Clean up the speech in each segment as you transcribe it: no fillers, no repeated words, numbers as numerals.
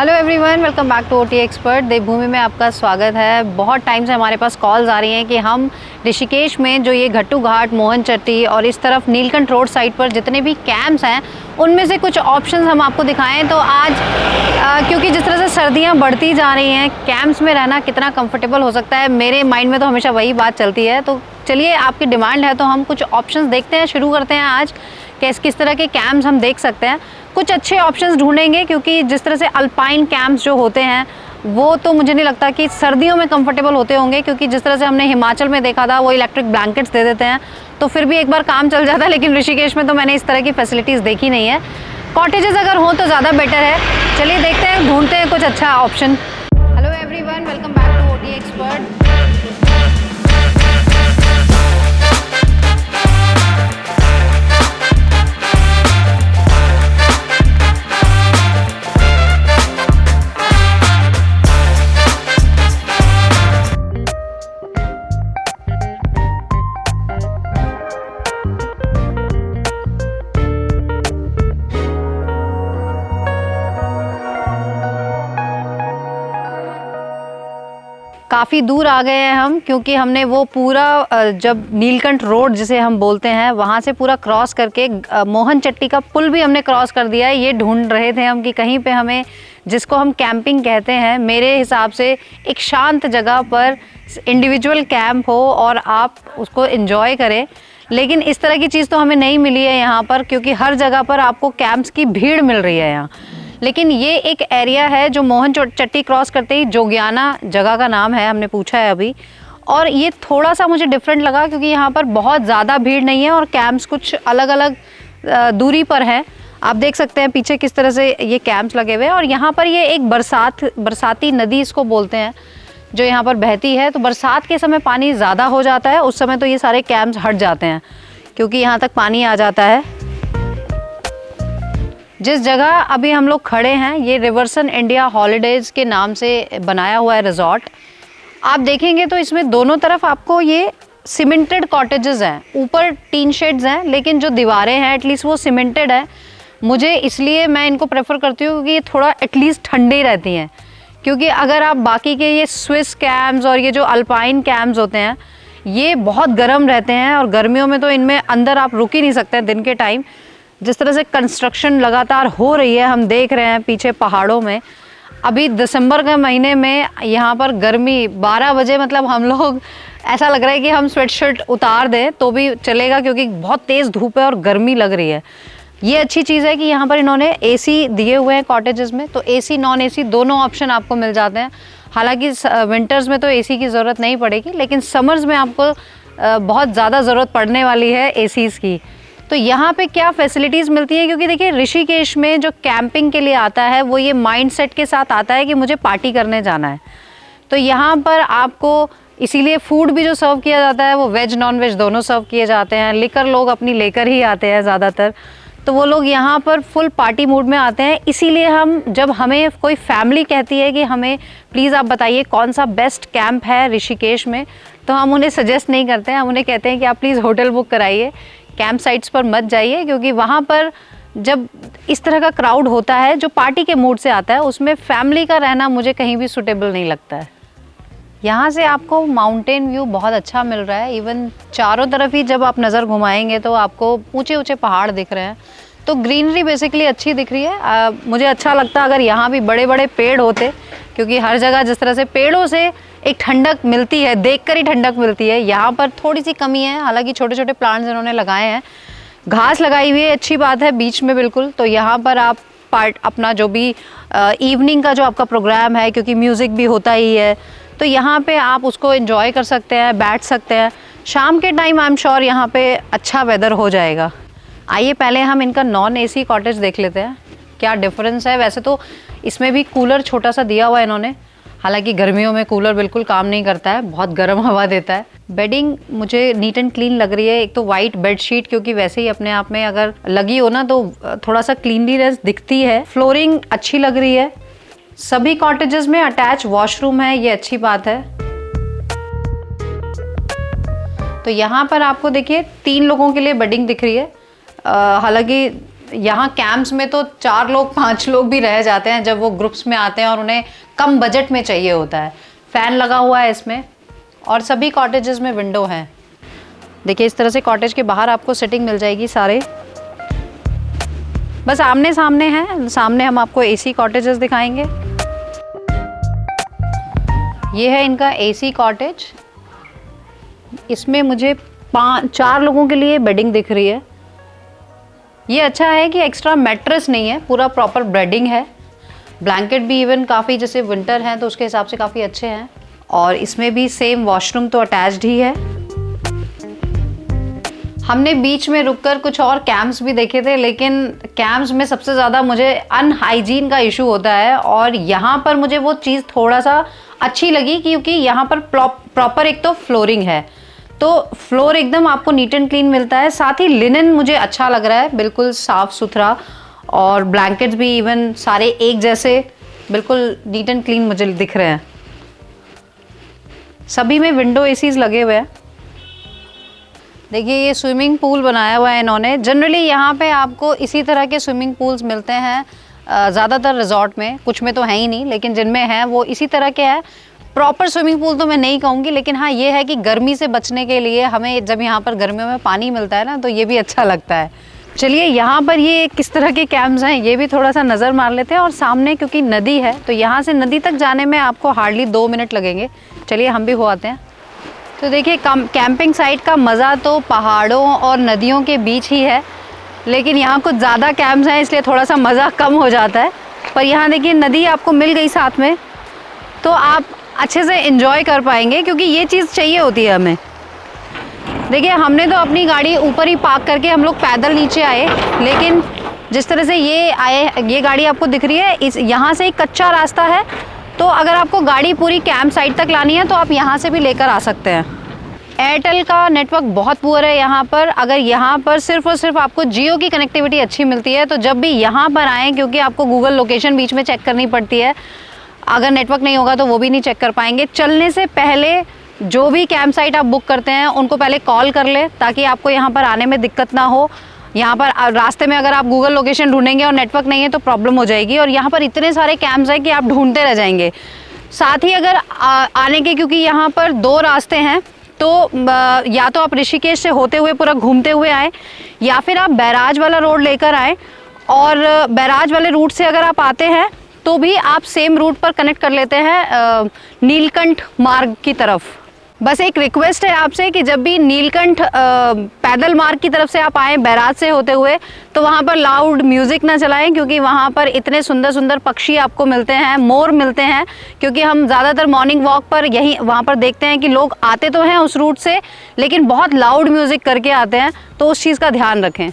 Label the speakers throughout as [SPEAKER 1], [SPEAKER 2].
[SPEAKER 1] Hello everyone, welcome back to OT expert. देवभूमि में आपका स्वागत है। बहुत टाइम से हमारे पास कॉल्स आ रही हैं कि हम ऋषिकेश में जो ये घट्टू घाट, मोहन चट्टी और इस तरफ नीलकंठ रोड साइड पर जितने भी कैंप्स हैं उनमें से कुछ ऑप्शंस हम आपको दिखाएं। तो आज क्योंकि जिस तरह से सर्दियां बढ़ती जा रही हैं, कैंप्स में रहना कितना कंफर्टेबल हो सकता है, मेरे माइंड में तो हमेशा वही बात चलती है। तो चलिए, आपकी डिमांड है तो हम कुछ ऑप्शंस देखते हैं। शुरू करते हैं आज किस तरह के कैंप्स हम देख सकते हैं। कुछ अच्छे ऑप्शंस ढूंढेंगे क्योंकि जिस तरह से अल्पाइन कैंप्स जो होते हैं वो तो मुझे नहीं लगता कि सर्दियों में कंफर्टेबल होते होंगे, क्योंकि जिस तरह से हमने हिमाचल में देखा था वो इलेक्ट्रिक ब्लैंकेट्स दे देते हैं तो फिर भी एक बार काम चल जाता है, लेकिन ऋषिकेश में तो मैंने इस तरह की फैसिलिटीज़ देखी नहीं है। कॉटेजेस अगर हों तो ज़्यादा बेटर है। चलिए देखते हैं, ढूंढते हैं कुछ अच्छा option. Hello everyone, welcome back to OT expert. काफ़ी दूर आ गए हैं हम, क्योंकि हमने वो पूरा जब नीलकंठ रोड जिसे हम बोलते हैं वहाँ से पूरा क्रॉस करके मोहन चट्टी का पुल भी हमने क्रॉस कर दिया है। ये ढूंढ रहे थे हम कि कहीं पे हमें, जिसको हम कैंपिंग कहते हैं, मेरे हिसाब से एक शांत जगह पर इंडिविजुअल कैंप हो और आप उसको एंजॉय करें। लेकिन इस तरह की चीज़ तो हमें नहीं मिली है यहाँ पर, क्योंकि हर जगह पर आपको कैंप्स की भीड़ मिल रही है यहाँ। लेकिन ये एक एरिया है जो मोहन चट्टी क्रॉस करते ही जोगियाना जगह का नाम है, हमने पूछा है अभी। और ये थोड़ा सा मुझे डिफरेंट लगा क्योंकि यहाँ पर बहुत ज़्यादा भीड़ नहीं है और कैंप्स कुछ अलग अलग दूरी पर हैं। आप देख सकते हैं पीछे किस तरह से ये कैंप्स लगे हुए हैं। और यहाँ पर ये एक बरसाती नदी इसको बोलते हैं जो यहाँ पर बहती है। तो बरसात के समय पानी ज़्यादा हो जाता है, उस समय तो ये सारे कैंप्स हट जाते हैं क्योंकि यहाँ तक पानी आ जाता है। जिस जगह अभी हम लोग खड़े हैं ये रिवरसन इंडिया हॉलीडेज़ के नाम से बनाया हुआ है रिजॉर्ट। आप देखेंगे तो इसमें दोनों तरफ आपको ये सीमेंटेड कॉटेजेस हैं, ऊपर टीन शेड्स हैं, लेकिन जो दीवारें हैं एटलीस्ट वो सीमेंटेड है। मुझे इसलिए मैं इनको प्रेफर करती हूँ क्योंकि ये थोड़ा एटलीस्ट ठंडी रहती हैं। क्योंकि अगर आप बाकी के ये स्विस कैंप्स और ये जो अल्पाइन कैंप्स होते हैं ये बहुत गर्म रहते हैं और गर्मियों में तो इनमें अंदर आप रुक ही नहीं सकते दिन के टाइम। जिस तरह से कंस्ट्रक्शन लगातार हो रही है, हम देख रहे हैं पीछे पहाड़ों में। अभी दिसंबर के महीने में यहाँ पर गर्मी 12 बजे, मतलब हम लोग ऐसा लग रहा है कि हम स्वेटशर्ट उतार दें तो भी चलेगा क्योंकि बहुत तेज़ धूप है और गर्मी लग रही है। ये अच्छी चीज़ है कि यहाँ पर इन्होंने एसी दिए हुए हैं कॉटेजेस में, तो एसी नॉन एसी दोनों ऑप्शन आपको मिल जाते हैं। हालांकि विंटर्स में तो एसी की ज़रूरत नहीं पड़ेगी, लेकिन समर्स में आपको बहुत ज़्यादा ज़रूरत पड़ने वाली है एसीज़ की। तो यहाँ पे क्या फैसिलिटीज़ मिलती हैं, क्योंकि देखिए ऋषिकेश में जो कैंपिंग के लिए आता है वो ये माइंडसेट के साथ आता है कि मुझे पार्टी करने जाना है। तो यहाँ पर आपको इसीलिए फूड भी जो सर्व किया जाता है वो वेज नॉन वेज दोनों सर्व किए जाते हैं। लिकर लोग अपनी लेकर ही आते हैं ज़्यादातर, तो वो लोग यहाँ पर फुल पार्टी मूड में आते हैं। इसीलिए जब हमें कोई फैमिली कहती है कि हमें प्लीज़ आप बताइए कौन सा बेस्ट कैंप है ऋषिकेश में, तो हम उन्हें सजेस्ट नहीं करते हैं। हम उन्हें कहते हैं कि आप प्लीज़ होटल बुक कराइए, कैंप साइट्स पर मत जाइए, क्योंकि वहाँ पर जब इस तरह का क्राउड होता है जो पार्टी के मूड से आता है, उसमें फैमिली का रहना मुझे कहीं भी सूटेबल नहीं लगता है। यहाँ से आपको माउंटेन व्यू बहुत अच्छा मिल रहा है। इवन चारों तरफ ही जब आप नज़र घुमाएंगे तो आपको ऊंचे ऊंचे पहाड़ दिख रहे हैं, तो ग्रीनरी बेसिकली अच्छी दिख रही है। मुझे अच्छा लगता अगर यहाँ भी बड़े बड़े पेड़ होते, क्योंकि हर जगह जिस तरह से पेड़ों से एक ठंडक मिलती है, देखकर ही ठंडक मिलती है, यहाँ पर थोड़ी सी कमी है। हालांकि छोटे छोटे प्लांट्स इन्होंने लगाए हैं, घास लगाई हुई है, अच्छी बात है बीच में बिल्कुल। तो यहाँ पर आप अपना जो भी इवनिंग का जो आपका प्रोग्राम है, क्योंकि म्यूज़िक भी होता ही है, तो यहाँ पे आप उसको एंजॉय कर सकते हैं, बैठ सकते हैं। शाम के टाइम आई एम श्योर यहाँ पे अच्छा वेदर हो जाएगा। आइए पहले हम इनका नॉन एसी कॉटेज देख लेते हैं क्या डिफरेंस है। वैसे तो इसमें भी कूलर छोटा सा दिया हुआ है इन्होंने, हालांकि गर्मियों में कूलर बिल्कुल काम नहीं करता है, बहुत गर्म हवा देता है। बेडिंग मुझे नीट एंड क्लीन लग रही है। एक तो वाइट बेडशीट, क्योंकि वैसे ही अपने आप में अगर लगी हो ना तो थोड़ा सा क्लीनलीनेस दिखती है। फ्लोरिंग अच्छी लग रही है। सभी कॉटेजेस में अटैच वॉशरूम है, ये अच्छी बात है। तो यहाँ पर आपको देखिए 3 लोगों के लिए बेडिंग दिख रही है। हालांकि यहाँ कैंप्स में तो 4 लोग 5 लोग भी रह जाते हैं जब वो ग्रुप्स में आते हैं और उन्हें कम बजट में चाहिए होता है। फैन लगा हुआ है इसमें और सभी कॉटेजेस में विंडो है। देखिए इस तरह से कॉटेज के बाहर आपको सिटिंग मिल जाएगी सारे, बस आमने सामने हैं। सामने हम आपको एसी कॉटेजेस दिखाएंगे। ये है इनका एसी कॉटेज। इसमें मुझे 4 लोगों के लिए बेडिंग दिख रही है। ये अच्छा है कि एक्स्ट्रा मैट्रेस नहीं है, पूरा प्रॉपर बेडिंग है। ब्लैंकेट भी इवन काफ़ी, जैसे विंटर है तो उसके हिसाब से काफ़ी अच्छे हैं। और इसमें भी सेम वॉशरूम तो अटैच्ड ही है। हमने बीच में रुककर कुछ और कैंप्स भी देखे थे, लेकिन कैंप्स में सबसे ज़्यादा मुझे अनहाइजीन का इशू होता है और यहाँ पर मुझे वो चीज़ थोड़ा सा अच्छी लगी क्योंकि यहाँ पर प्रॉपर एक तो फ्लोरिंग है, तो फ्लोर एकदम आपको नीट एंड क्लीन मिलता है। साथ ही लिनन मुझे अच्छा लग रहा है, बिल्कुल साफ़ सुथरा, और ब्लैंकेट्स भी इवन सारे एक जैसे बिल्कुल नीट एंड क्लीन मुझे दिख रहे हैं। सभी में विंडो एसीज लगे हुए हैं। देखिए ये स्विमिंग पूल बनाया हुआ है इन्होंने। जनरली यहाँ पे आपको इसी तरह के स्विमिंग पूल्स मिलते हैं ज़्यादातर रिजॉर्ट में, कुछ में तो है ही नहीं, लेकिन जिनमें है वो इसी तरह के हैं। प्रॉपर स्विमिंग पूल तो मैं नहीं कहूँगी, लेकिन हाँ ये है कि गर्मी से बचने के लिए हमें जब यहाँ पर गर्मियों में पानी मिलता है ना, तो ये भी अच्छा लगता है। चलिए यहाँ पर ये किस तरह के कैंप्स हैं ये भी थोड़ा सा नज़र मार लेते हैं। और सामने क्योंकि नदी है तो यहाँ से नदी तक जाने में आपको हार्डली 2 मिनट लगेंगे। चलिए हम भी हो आते हैं। तो देखिए कैंपिंग साइट का मज़ा तो पहाड़ों और नदियों के बीच ही है, लेकिन यहाँ कुछ ज़्यादा कैंप्स हैं इसलिए थोड़ा सा मज़ा कम हो जाता है। पर यहाँ देखिए नदी आपको मिल गई साथ में, तो आप अच्छे से एंजॉय कर पाएंगे, क्योंकि ये चीज़ चाहिए होती है हमें। देखिए हमने तो अपनी गाड़ी ऊपर ही पार्क करके हम लोग पैदल नीचे आए, लेकिन जिस तरह से ये गाड़ी आपको दिख रही है, इस यहाँ से एक कच्चा रास्ता है, तो अगर आपको गाड़ी पूरी कैंप साइट तक लानी है तो आप यहाँ से भी लेकर आ सकते हैं। एयरटेल का नेटवर्क बहुत पुअर है यहाँ पर। अगर यहाँ पर सिर्फ और सिर्फ आपको जियो की कनेक्टिविटी अच्छी मिलती है तो जब भी यहाँ पर आएँ, क्योंकि आपको गूगल लोकेशन बीच में चेक करनी पड़ती है, अगर नेटवर्क नहीं होगा तो वो भी नहीं चेक कर पाएंगे। चलने से पहले जो भी कैंप साइट आप बुक करते हैं उनको पहले कॉल कर ले, ताकि आपको यहाँ पर आने में दिक्कत ना हो। यहाँ पर रास्ते में अगर आप गूगल लोकेशन ढूंढेंगे और नेटवर्क नहीं है तो प्रॉब्लम हो जाएगी, और यहाँ पर इतने सारे कैंप्स हैं कि आप ढूंढते रह जाएंगे। साथ ही अगर आने के, क्योंकि यहाँ पर 2 रास्ते हैं, तो या तो आप ऋषिकेश से होते हुए पूरा घूमते हुए आए, या फिर आप बैराज वाला रोड लेकर आए। और बैराज वाले रूट से अगर आप आते हैं तो भी आप सेम रूट पर कनेक्ट कर लेते हैं नीलकंठ मार्ग की तरफ। बस एक रिक्वेस्ट है आपसे कि जब भी नीलकंठ पैदल मार्ग की तरफ से आप आएँ बैराज से होते हुए, तो वहाँ पर लाउड म्यूज़िक ना चलाएं, क्योंकि वहाँ पर इतने सुंदर सुंदर पक्षी आपको मिलते हैं, मोर मिलते हैं। क्योंकि हम ज़्यादातर मॉर्निंग वॉक पर यहीं वहाँ पर देखते हैं कि लोग आते तो हैं उस रूट से, लेकिन बहुत लाउड म्यूज़िक करके आते हैं, तो उस चीज़ का ध्यान रखें।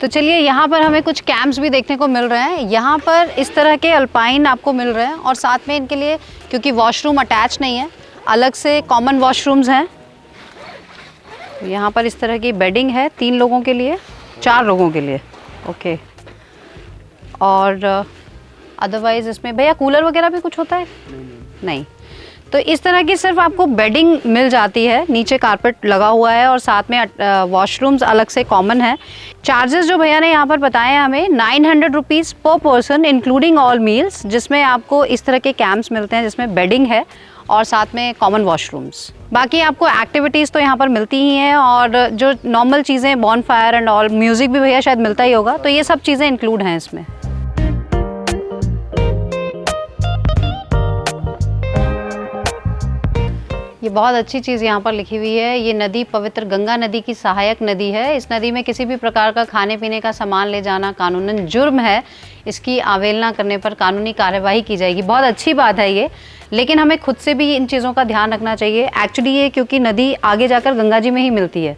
[SPEAKER 1] तो चलिए यहाँ पर हमें कुछ कैंप्स भी देखने को मिल रहे हैं। यहाँ पर इस तरह के अल्पाइन आपको मिल रहे हैं, और साथ में इनके लिए क्योंकि वॉशरूम अटैच नहीं है, अलग से कॉमन वॉशरूम्स हैं। यहाँ पर इस तरह की बेडिंग है 3 लोगों के लिए, 4 लोगों के लिए, ओके। और अदरवाइज़ इसमें भैया कूलर वगैरह भी कुछ होता है? नहीं। तो इस तरह की सिर्फ आपको बेडिंग मिल जाती है, नीचे कारपेट लगा हुआ है, और साथ में वॉशरूम्स अलग से कॉमन है। चार्जेस जो भैया ने यहाँ पर बताए हैं हमें 900 रुपीज़ पर पर्सन इंक्लूडिंग ऑल मील्स, जिसमें आपको इस तरह के कैंप्स मिलते हैं जिसमें बेडिंग है और साथ में कॉमन वॉशरूम्स। बाकी आपको एक्टिविटीज़ तो यहाँ पर मिलती ही हैं, और जो नॉर्मल चीज़ें बॉन फायर एंड ऑल, म्यूज़िक भी भैया शायद मिलता ही होगा, तो ये सब चीज़ें इंक्लूड हैं इसमें। ये बहुत अच्छी चीज़ यहाँ पर लिखी हुई है। ये नदी पवित्र गंगा नदी की सहायक नदी है। इस नदी में किसी भी प्रकार का खाने पीने का सामान ले जाना कानूनन जुर्म है। इसकी अवहेलना करने पर कानूनी कार्यवाही की जाएगी। बहुत अच्छी बात है ये, लेकिन हमें खुद से भी इन चीज़ों का ध्यान रखना चाहिए। एक्चुअली ये क्योंकि नदी आगे जाकर गंगा जी में ही मिलती है,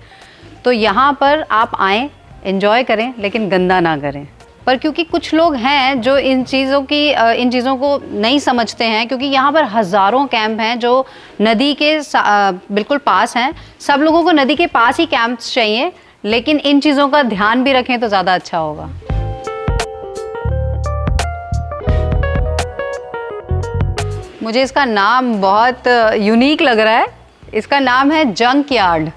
[SPEAKER 1] तो यहाँ पर आप आएँ, एंजॉय करें, लेकिन गंदा ना करें। पर क्योंकि कुछ लोग हैं जो इन चीज़ों को नहीं समझते हैं, क्योंकि यहाँ पर हज़ारों कैंप हैं जो नदी के बिल्कुल पास हैं। सब लोगों को नदी के पास ही कैंप्स चाहिए, लेकिन इन चीज़ों का ध्यान भी रखें तो ज़्यादा अच्छा होगा। मुझे इसका नाम बहुत यूनिक लग रहा है। इसका नाम है जंक यार्ड।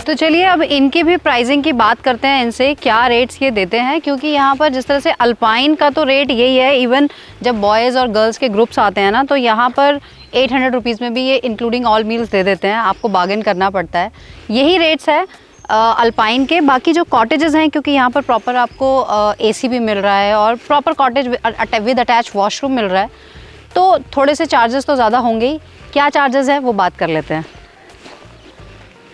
[SPEAKER 1] तो चलिए अब इनकी भी प्राइसिंग की बात करते हैं, इनसे क्या रेट्स ये देते हैं, क्योंकि यहाँ पर जिस तरह से अल्पाइन का तो रेट यही है, इवन जब बॉयज़ और गर्ल्स के ग्रुप्स आते हैं ना तो यहाँ पर 800 रुपीज़ में भी ये इंक्लूडिंग ऑल मील्स दे देते हैं, आपको बार्गेन करना पड़ता है। यही रेट्स है अल्पाइन के। बाकी जो कॉटेजेस हैं, क्योंकि यहाँ पर प्रॉपर आपको एसी भी मिल रहा है और proper cottage with attach washroom मिल रहा है, तो थोड़े से चार्जेस तो ज़्यादा होंगे ही। क्या चार्जेस है वो बात कर लेते हैं।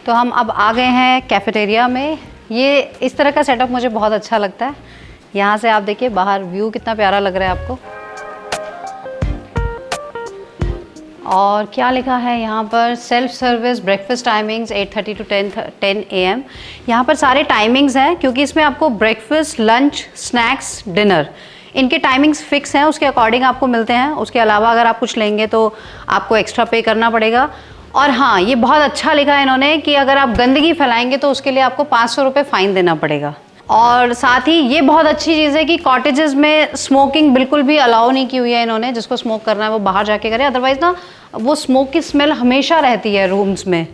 [SPEAKER 1] तो हम अब आ गए हैं कैफेटेरिया में। ये इस तरह का सेटअप मुझे बहुत अच्छा लगता है। यहाँ से आप देखिए बाहर व्यू कितना प्यारा लग रहा है आपको। और क्या लिखा है यहाँ पर, self service breakfast timings 8:30 to 10 AM। यहाँ पर सारे टाइमिंग्स हैं, क्योंकि इसमें आपको ब्रेकफास्ट, लंच, स्नैक्स, डिनर, इनके टाइमिंग्स फिक्स हैं, उसके अकॉर्डिंग आपको मिलते हैं। उसके अलावा अगर आप कुछ लेंगे तो आपको एक्स्ट्रा पे करना पड़ेगा। और हाँ, ये बहुत अच्छा लिखा है इन्होंने कि अगर आप गंदगी फैलाएंगे तो उसके लिए आपको 500 रुपये फ़ाइन देना पड़ेगा। और साथ ही ये बहुत अच्छी चीज़ है कि कॉटेजेस में स्मोकिंग बिल्कुल भी अलाउ नहीं की हुई है इन्होंने। जिसको स्मोक करना है वो बाहर जाके करे, अदरवाइज़ ना वो स्मोक की स्मेल हमेशा रहती है रूम्स में।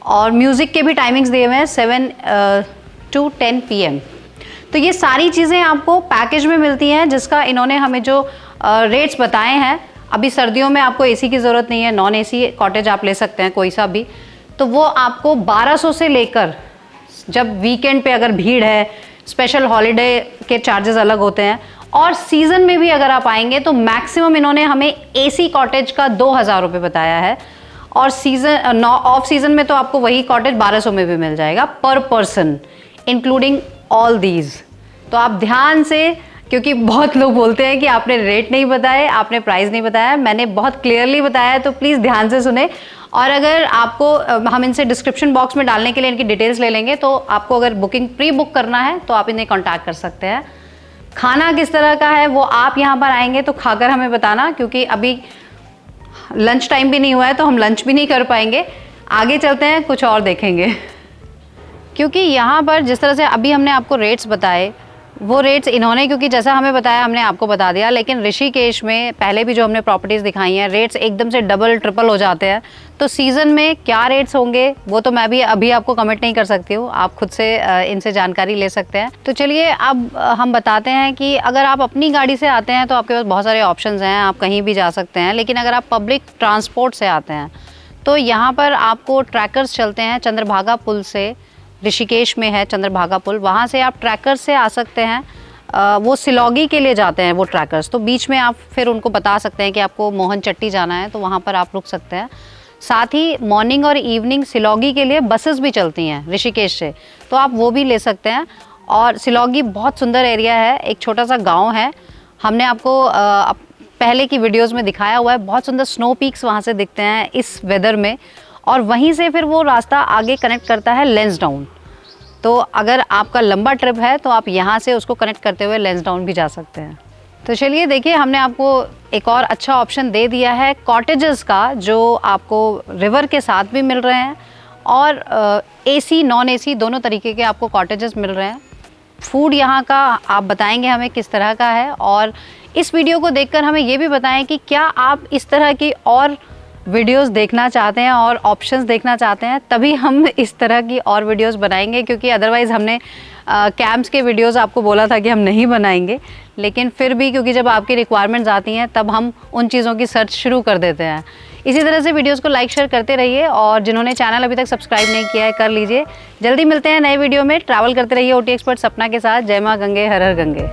[SPEAKER 1] और म्यूज़िक के भी टाइमिंग्स दिए हुए हैं 7 to 10 PM। तो ये सारी चीज़ें आपको पैकेज में मिलती हैं, जिसका इन्होंने हमें जो रेट्स बताए हैं। अभी सर्दियों में आपको एसी की ज़रूरत नहीं है, नॉन एसी कॉटेज आप ले सकते हैं कोई सा भी, तो वो आपको 1200 से लेकर, जब वीकेंड पे अगर भीड़ है, स्पेशल हॉलीडे के चार्जेस अलग होते हैं, और सीज़न में भी अगर आप आएंगे तो मैक्सिमम इन्होंने हमें एसी कॉटेज का 2000 रुपये बताया है। और सीज़न ऑफ सीज़न में तो आपको वही कॉटेज 1200 में भी मिल जाएगा पर पर्सन, इंक्लूडिंग ऑल दीज। तो आप ध्यान से, क्योंकि बहुत लोग बोलते हैं कि आपने रेट नहीं बताए, आपने प्राइस नहीं बताया, मैंने बहुत क्लियरली बताया है, तो प्लीज़ ध्यान से सुने। और अगर आपको, हम इनसे डिस्क्रिप्शन बॉक्स में डालने के लिए इनकी डिटेल्स ले लेंगे, तो आपको अगर बुकिंग प्री बुक करना है तो आप इन्हें कॉन्टैक्ट कर सकते हैं। खाना किस तरह का है वो आप यहाँ पर आएंगे तो खाकर हमें बताना, क्योंकि अभी लंच टाइम भी नहीं हुआ है तो हम लंच भी नहीं कर पाएंगे। आगे चलते हैं, कुछ और देखेंगे। क्योंकि यहाँ पर जिस तरह से अभी हमने आपको रेट्स बताए, वो रेट्स इन्होंने, क्योंकि जैसा हमें बताया हमने आपको बता दिया, लेकिन ऋषिकेश में पहले भी जो हमने प्रॉपर्टीज़ दिखाई हैं, रेट्स एकदम से डबल ट्रिपल हो जाते हैं। तो सीज़न में क्या रेट्स होंगे वो तो मैं भी अभी आपको कमेंट नहीं कर सकती हूँ, आप खुद से इनसे जानकारी ले सकते हैं। तो चलिए अब हम बताते हैं कि अगर आप अपनी गाड़ी से आते हैं तो आपके पास बहुत सारे ऑप्शंस हैं, आप कहीं भी जा सकते हैं। लेकिन अगर आप पब्लिक ट्रांसपोर्ट से आते हैं तो यहाँ पर आपको ट्रैकर्स चलते हैं चंद्रभागा पुल से। ऋषिकेश में है चंद्रभागा पुल, वहाँ से आप ट्रैकर्स से आ सकते हैं। वो सिलौगी के लिए जाते हैं वो ट्रैकर्स, तो बीच में आप फिर उनको बता सकते हैं कि आपको मोहन चट्टी जाना है, तो वहाँ पर आप रुक सकते हैं। साथ ही मॉर्निंग और इवनिंग सिलौगी के लिए बसेस भी चलती हैं ऋषिकेश से, तो आप वो भी ले सकते हैं। और सिलौगी बहुत सुंदर एरिया है, एक छोटा सा गाँव है, हमने आपको पहले की वीडियोस में दिखाया हुआ है। बहुत सुंदर स्नो पीक्स वहाँ से दिखते हैं इस वेदर में। और वहीं से फिर वो रास्ता आगे कनेक्ट करता है लेंसडाउन। तो अगर आपका लंबा ट्रिप है तो आप यहाँ से उसको कनेक्ट करते हुए लेंसडाउन भी जा सकते हैं। तो चलिए देखिए, हमने आपको एक और अच्छा ऑप्शन दे दिया है कॉटेजेस का, जो आपको रिवर के साथ भी मिल रहे हैं और एसी नॉन एसी दोनों तरीके के आपको कॉटेजेस मिल रहे हैं। फूड यहाँ का आप बताएंगे हमें किस तरह का है, और इस वीडियो को देखकर हमें ये भी बताएं कि क्या आप इस तरह की और वीडियोस देखना चाहते हैं और ऑप्शंस देखना चाहते हैं, तभी हम इस तरह की और वीडियोस बनाएंगे। क्योंकि अदरवाइज़ हमने कैंप्स के वीडियोस आपको बोला था कि हम नहीं बनाएंगे, लेकिन फिर भी क्योंकि जब आपकी रिक्वायरमेंट्स आती हैं तब हम उन चीज़ों की सर्च शुरू कर देते हैं। इसी तरह से वीडियोस को लाइक शेयर करते रहिए, और जिन्होंने चैनल अभी तक सब्सक्राइब नहीं किया है कर लीजिए। जल्दी मिलते हैं नए वीडियो में। ट्रैवल करते रहिए OT एक्सपर्ट सपना के साथ। जय माँ गंगे, हर हर गंगे।